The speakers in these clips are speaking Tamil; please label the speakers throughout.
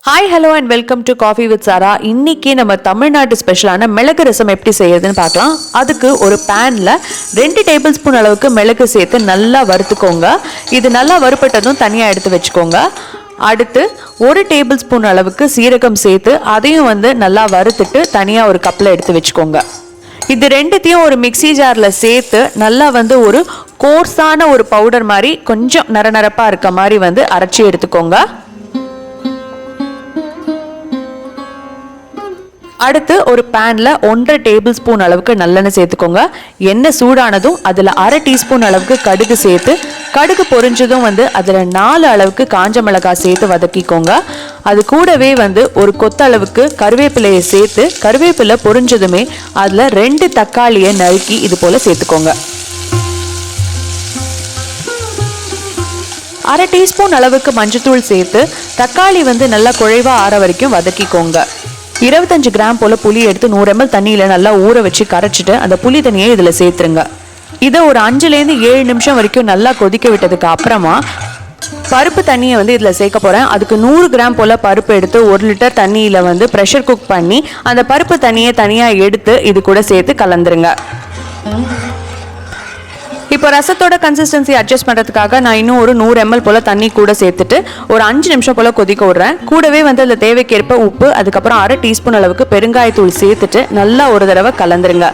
Speaker 1: Hi hello and welcome to coffee with Sara. இன்னைக்கு நம்ம தமிழ்நாட்டு ஸ்பெஷலான மிளகு ரசம் எப்படி செய்யறதுன்னு பார்க்கலாம். அதுக்கு ஒரு பேனில் 2 டேபிள் ஸ்பூன் அளவுக்கு மிளகு சேர்த்து நல்லா வறுத்துக்கோங்க. இது நல்லா வறுப்பட்டதும் தனியாக எடுத்து வச்சுக்கோங்க. அடுத்து 1 டேபிள் ஸ்பூன் அளவுக்கு சீரகம் சேர்த்து அதையும் நல்லா வறுத்துட்டு தனியாக ஒரு கப்பில் எடுத்து வச்சுக்கோங்க. இது ரெண்டுத்தையும் ஒரு மிக்சி ஜாரில் சேர்த்து நல்லா ஒரு கோர்ஸான ஒரு பவுடர் மாதிரி கொஞ்சம் நரநரப்பாக இருக்க மாதிரி அரைச்சி எடுத்துக்கோங்க. அடுத்து ஒரு பேனில் 1.5 டேபிள் ஸ்பூன் அளவுக்கு நல்லெண்ணெய் சேர்த்துக்கோங்க. எண்ணெய் சூடானதும் அதில் 1/2 டீஸ்பூன் அளவுக்கு கடுகு சேர்த்து, கடுகு பொரிஞ்சதும் அதில் 4 அளவுக்கு காஞ்ச மிளகாய் சேர்த்து வதக்கிக்கோங்க. அது கூடவே ஒரு கொத்தளவுக்கு கருவேப்பிலையை சேர்த்து, கருவேப்பிலை பொரிஞ்சதுமே அதில் 2 தக்காளியை நறுக்கி இது போல் சேர்த்துக்கோங்க. 1/2 டீஸ்பூன் அளவுக்கு மஞ்சத்தூள் சேர்த்து தக்காளி நல்லா குழைவாக ஆற வரைக்கும் வதக்கிக்கோங்க. 25 கிராம் போல் புளி எடுத்து 100 ml தண்ணியில் நல்லா ஊற வச்சு கரைச்சிட்டு அந்த புளி தண்ணியை இதில் சேர்த்துருங்க. இதை ஒரு 5லேருந்து 7 நிமிஷம் வரைக்கும் நல்லா கொதிக்க விட்டதுக்கு அப்புறமா பருப்பு தண்ணியை இதில் சேர்க்க போகிறேன். அதுக்கு 100 கிராம் போல் பருப்பு எடுத்து 1 லிட்டர் தண்ணியில் ப்ரெஷர் குக் பண்ணி அந்த பருப்பு தண்ணியை தனியாக எடுத்து இது கூட சேர்த்து கலந்துருங்க. இப்போ ரசத்தோட கன்சிஸ்டன்சி அட்ஜஸ்ட் பண்ணுறதுக்காக நான் இன்னும் ஒரு 100 ml போல் தண்ணி கூட சேர்த்துட்டு ஒரு 5 நிமிஷம் போல் கொதிக்க விடுறேன். கூடவே அதில் தேவைக்கேற்ப உப்பு, அதுக்கப்புறம் 1/2 டீஸ்பூன் அளவுக்கு பெருங்காயத்தூள் சேர்த்துட்டு நல்லா ஒரு தடவை கலந்துருங்க.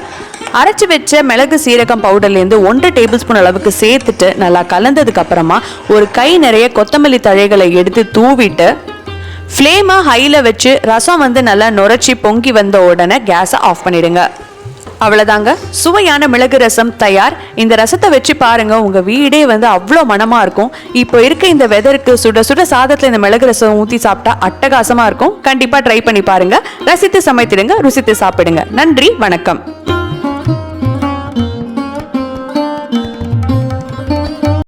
Speaker 1: அரைச்சி வச்ச மிளகு சீரகம் பவுடர்லேருந்து 1 டேபிள் ஸ்பூன் அளவுக்கு சேர்த்துட்டு நல்லா கலந்ததுக்கு அப்புறமா ஒரு கை நிறைய கொத்தமல்லி தழைகளை எடுத்து தூவிட்டு ஃப்ளேமை ஹையில் வச்சு ரசம் நல்லா நுரைச்சி பொங்கி வந்த உடனே கேஸை ஆஃப் பண்ணிடுங்க. அவ்வளோதாங்க, சுவையான மிளகு ரசம் தயார். இந்த ரசத்தை வச்சு பாருங்க, உங்க வீடே அவ்வளோ மனமா இருக்கும். இப்போ இருக்க இந்த வெதருக்கு சுட சுட சாதத்தில் இந்த மிளகு ரசம் ஊற்றி சாப்பிட்டா அட்டகாசமா இருக்கும். கண்டிப்பா ட்ரை பண்ணி பாருங்க. ரசித்து சமைத்திடுங்க, ருசித்து சாப்பிடுங்க. நன்றி, வணக்கம்.